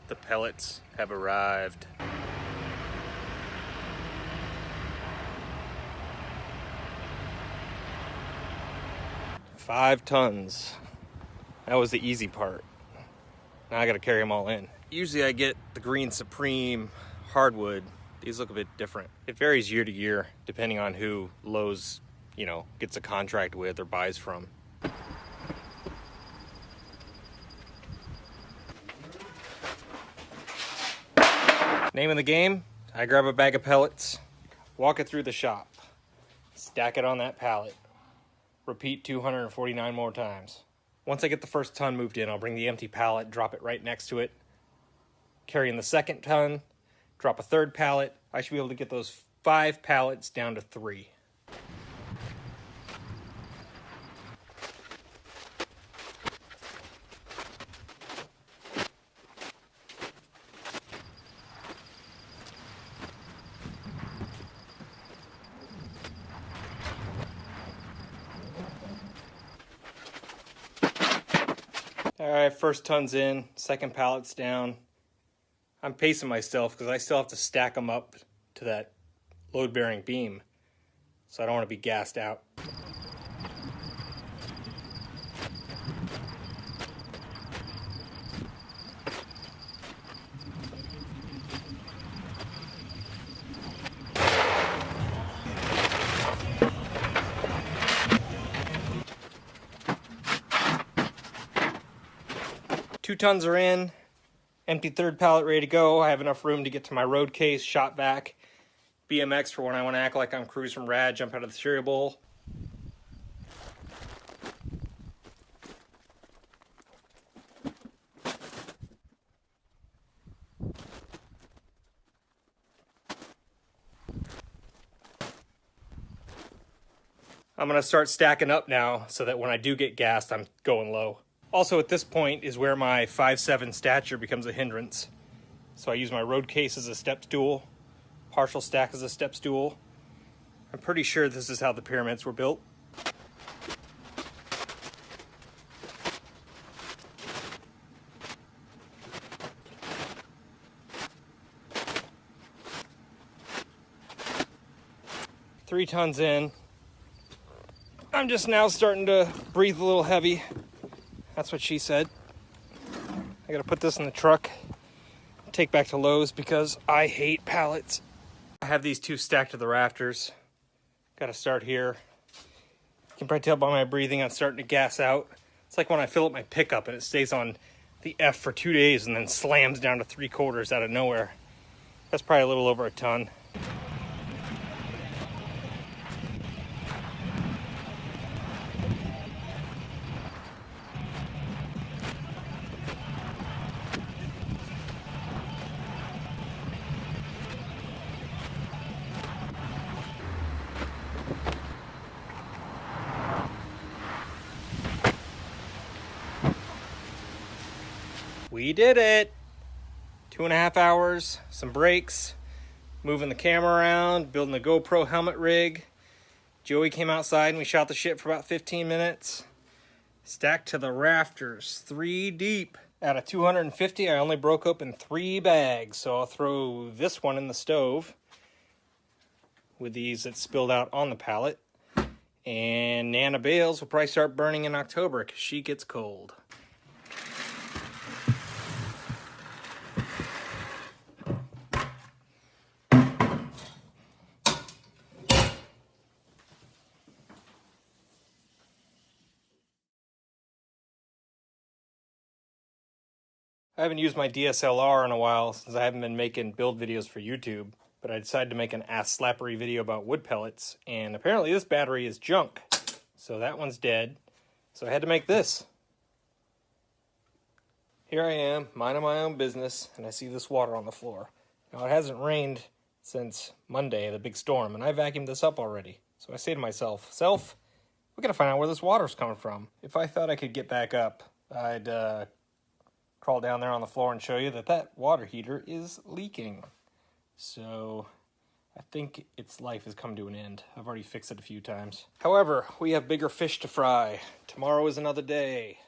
The pellets have arrived. Five tons. That was the easy part. Now I gotta carry them all in. Usually I get the Green Supreme hardwood. These look a bit different. It varies year to year, depending on who Lowe's, gets a contract with or buys from. Name of the game, I grab a bag of pellets, walk it through the shop, stack it on that pallet, repeat 249 more times. Once I get the first ton moved in, I'll bring the empty pallet, drop it right next to it, carry in the second ton, drop a third pallet. I should be able to get those 5 pallets down to 3. All right, first ton's in, second pallet's down. I'm pacing myself because I still have to stack them up to that load-bearing beam, so I don't want to be gassed out. Two tons are in, empty third pallet ready to go. I have enough room to get to my road case, shop vac, BMX for when I want to act like I'm Cruz from Rad, jump out of the cereal bowl. I'm going to start stacking up now so that when I do get gassed, I'm going low. Also, at this point is where my 5'7" stature becomes a hindrance. So I use my road case as a step stool, partial stack as a step stool. I'm pretty sure this is how the pyramids were built. Three tons in. I'm just now starting to breathe a little heavy. That's what she said. I gotta put this in the truck, take back to Lowe's because I hate pallets. I have these 2 stacked to the rafters. Gotta start here. You can probably tell by my breathing I'm starting to gas out. It's like when I fill up my pickup and it stays on the F for 2 days and then slams down to 3/4 out of nowhere. That's probably a little over a ton. We did it! 2.5 hours, some breaks, moving the camera around, building the GoPro helmet rig. Joey came outside and we shot the shit for about 15 minutes. Stacked to the rafters, 3 deep. Out of 250, I only broke open 3 bags, so I'll throw this one in the stove with these that spilled out on the pallet. And Nana Bales will probably start burning in October because she gets cold. I haven't used my DSLR in a while since I haven't been making build videos for YouTube, but I decided to make an ass slappery video about wood pellets, and apparently this battery is junk. So that one's dead. So I had to make this. Here I am, minding my own business, and I see this water on the floor. Now it hasn't rained since Monday, the big storm, and I vacuumed this up already. So I say to myself, we gotta find out where this water's coming from. If I thought I could get back up, I'd crawl down there on the floor and show you that water heater is leaking. So I think its life has come to an end. I've already fixed it a few times. However, we have bigger fish to fry. Tomorrow is another day.